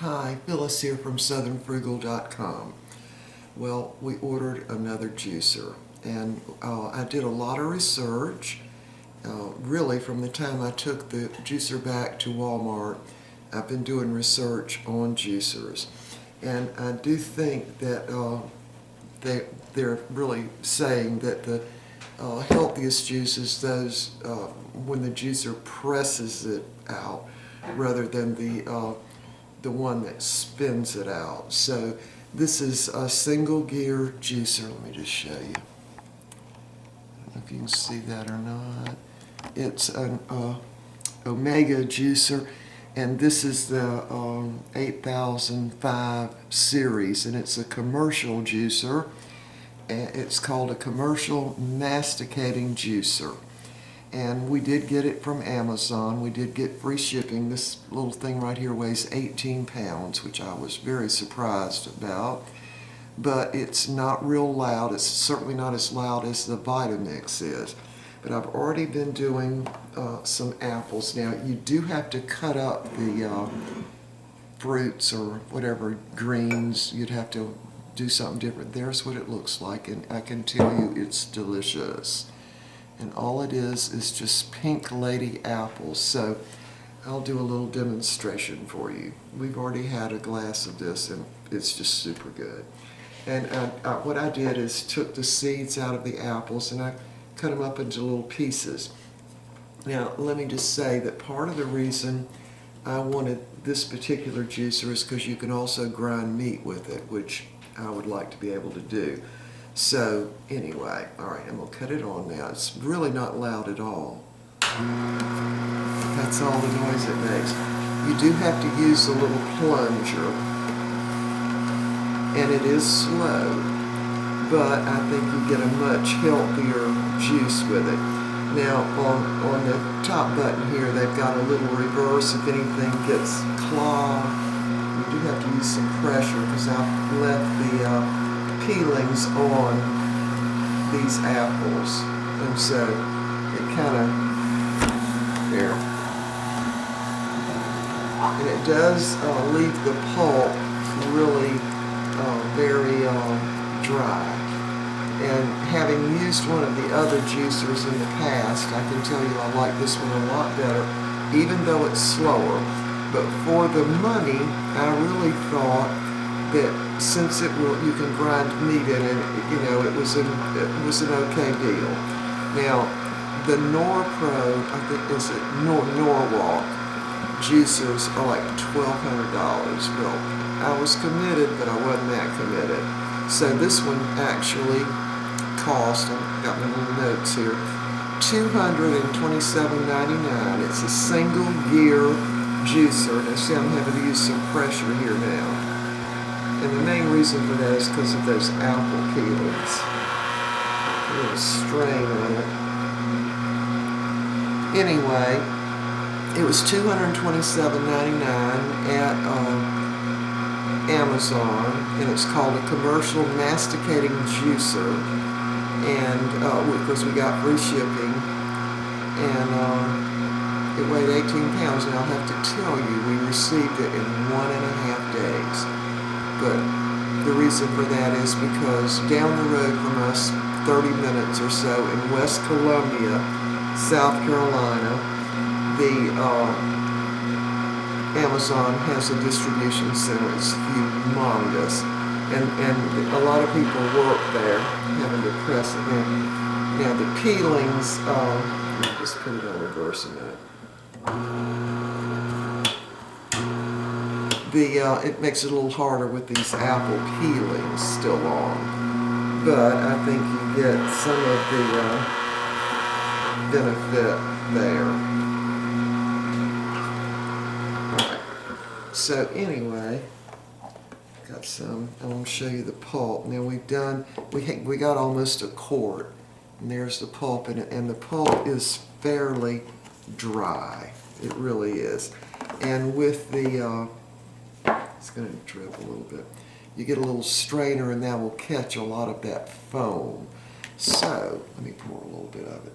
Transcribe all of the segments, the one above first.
Hi, Phyllis here from southernfrugal.com. Well, we ordered another juicer, and I did a lot of research. Really, from the time I took the juicer back to Walmart, I've been doing research on juicers. And I do think that they're really saying that the healthiest juice is those when the juicer presses it out rather than the one that spins it out. So this is a single gear juicer. Let me just show you. I don't know if you can see that or not. It's an Omega juicer, and this is the 8005 series, and it's a commercial juicer. It's called a commercial masticating juicer. And we did get it from Amazon. We did get free shipping. This little thing right here weighs 18 pounds, which I was very surprised about. But it's not real loud. It's certainly not as loud as the Vitamix is. But I've already been doing some apples. Now, you do have to cut up the fruits or whatever, greens. You'd have to do something different. There's what it looks like, and I can tell you it's delicious. And all it is just Pink Lady apples. So I'll do a little demonstration for you. We've already had a glass of this, and it's just super good. And what I did is took the seeds out of the apples, and I cut them up into little pieces. Now, let me just say that part of the reason I wanted this particular juicer is because you can also grind meat with it, which I would like to be able to do. So anyway, all right, I'm gonna cut it on now. It's really not loud at all. That's all the noise it makes. You do have to use a little plunger, and it is slow, but I think you get a much healthier juice with it. Now, on the top button here, they've got a little reverse if anything gets clogged. You do have to use some pressure because I've left the peelings on these apples, and so it kind of there, and it does leave the pulp really very dry. And having used one of the other juicers in the past, I can tell you I like this one a lot better, even though it's slower. But for the money, I really thought that since you can grind meat in it, it was an okay deal. Now, the Norpro, I think is it Norwalk juicers are like $1,200. Well, I was committed, but I wasn't that committed. So this one actually cost, I've got my little notes here, $227.99. It's a single gear juicer. Now see, I'm having to use some pressure here now. And the main reason for that is because of those apple peelings. A little strain on it. Anyway, it was $227.99 at Amazon, and it's called a commercial masticating juicer. And of course we got free shipping, and it weighed 18 pounds. And I'll have to tell you, we received it in 1.5 days. But the reason for that is because down the road from us, 30 minutes or so, in West Columbia, South Carolina, the Amazon has a distribution center. It's humongous. And a lot of people work there, having to press it in. Now the peelings, let me just put it on reverse a minute. It makes it a little harder with these apple peelings still on, but I think you get some of the benefit there. Alright, so anyway, got some. I want to show you the pulp. Now we got almost a quart, and there's the pulp in it, and the pulp is fairly dry. It really is. And with the it's going to drip a little bit. You get a little strainer, and that will catch a lot of that foam. So, let me pour a little bit of it.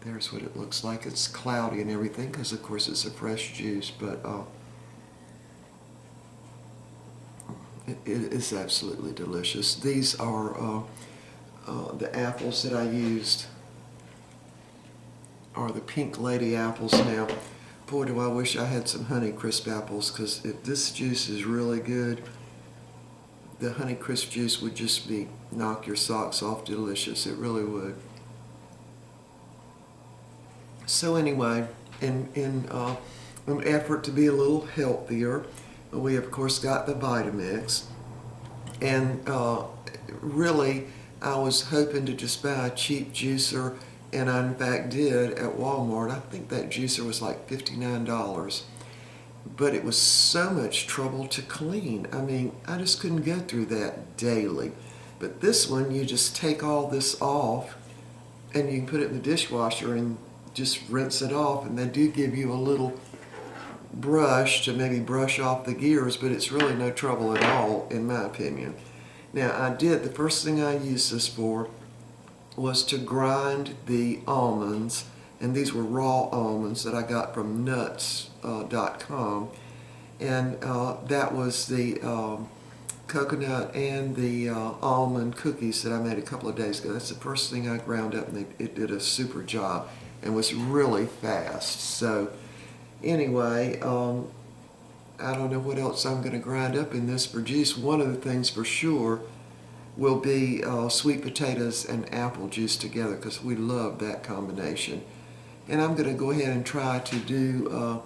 there's what it looks like. It's cloudy and everything because, of course, it's a fresh juice, but it is absolutely delicious. These are the apples that I used are the Pink Lady apples. Now, boy, do I wish I had some Honeycrisp apples, because if this juice is really good, the Honeycrisp juice would just be knock your socks off delicious. It really would. So anyway, in an effort to be a little healthier, we of course got the Vitamix, and really I was hoping to just buy a cheap juicer, and I in fact did at Walmart. I think that juicer was like $59, but it was so much trouble to clean. I mean, I just couldn't go through that daily. But this one, you just take all this off and you can put it in the dishwasher and just rinse it off, and they do give you a little brush to maybe brush off the gears, but it's really no trouble at all, in my opinion. Now, the first thing I used this for was to grind the almonds, and these were raw almonds that I got from nuts.com, and that was the coconut and the almond cookies that I made a couple of days ago. That's the first thing I ground up, and it did a super job and was really fast. So anyway, I don't know what else I'm going to grind up in this for juice. One of the things for sure will be sweet potatoes and apple juice together, because we love that combination. And I'm going to go ahead and try to do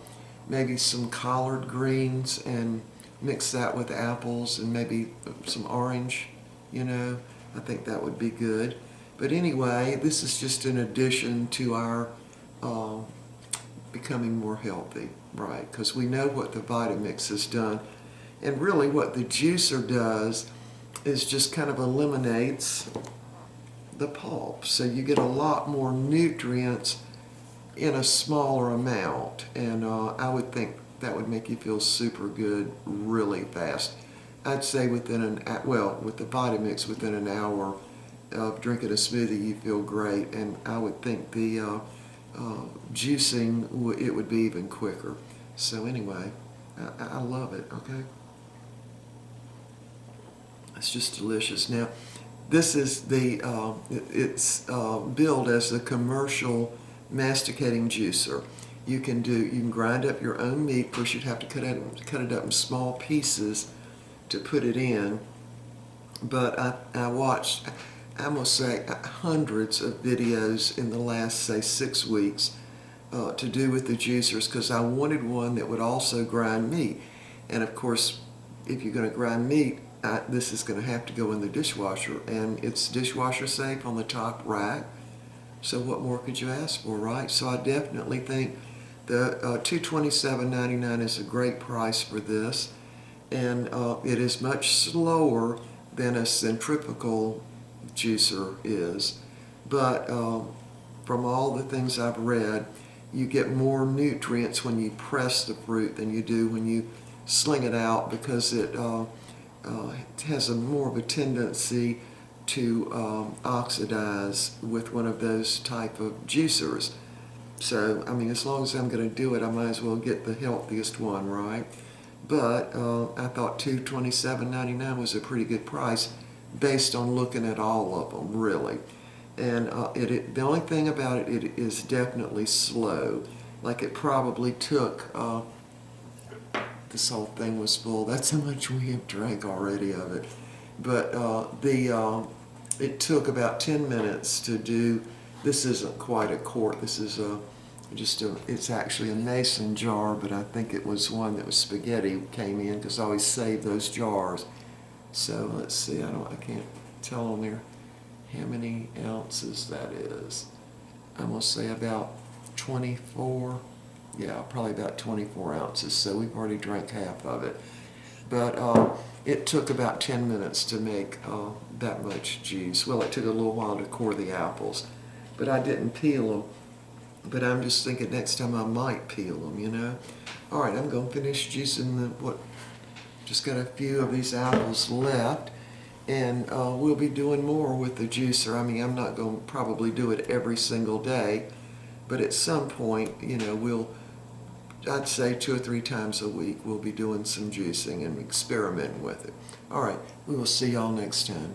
maybe some collard greens and mix that with apples and maybe some orange, you know. I think that would be good. But anyway, this is just an addition to our becoming more healthy, right? Because we know what the Vitamix has done. And really what the juicer does is just kind of eliminates the pulp. So you get a lot more nutrients in a smaller amount. And I would think that would make you feel super good really fast. I'd say within with the Vitamix, within an hour of drinking a smoothie, you feel great. And I would think the juicing, it would be even quicker. So anyway, I love it, okay? It's just delicious. Now, this is the, it's billed as the commercial masticating juicer. You can grind up your own meat. Of course, you'd have to cut it up in small pieces to put it in. But I watched, I must say, hundreds of videos in the last, say, 6 weeks to do with the juicers, because I wanted one that would also grind meat. And of course, if you're going to grind meat, this is going to have to go in the dishwasher, and it's dishwasher safe on the top rack. So what more could you ask for, right? So I definitely think the $227.99 is a great price for this, and it is much slower than a centrifugal juicer is. But from all the things I've read, you get more nutrients when you press the fruit than you do when you sling it out, because it has more of a tendency to oxidize with one of those type of juicers. So, I mean, as long as I'm going to do it, I might as well get the healthiest one, right? But I thought $227.99 was a pretty good price based on looking at all of them, really. And the only thing about it, it is definitely slow. Like, it probably took, this whole thing was full. That's how much we have drank already of it. But it took about 10 minutes to do. This isn't quite a quart. This is it's actually a mason jar, but I think it was one that was spaghetti came in, because I always save those jars. So let's see, I can't tell on there how many ounces that is. I'm gonna say about 24. Yeah, probably about 24 ounces. So we've already drank half of it. But it took about 10 minutes to make that much juice. Well, it took a little while to core the apples, but I didn't peel them. But I'm just thinking next time I might peel them, you know. All right, I'm going to finish juicing just got a few of these apples left, and we'll be doing more with the juicer. I mean, I'm not going to probably do it every single day, But at some point, I'd say 2 or 3 times a week, we'll be doing some juicing and experimenting with it. All right, we will see y'all next time.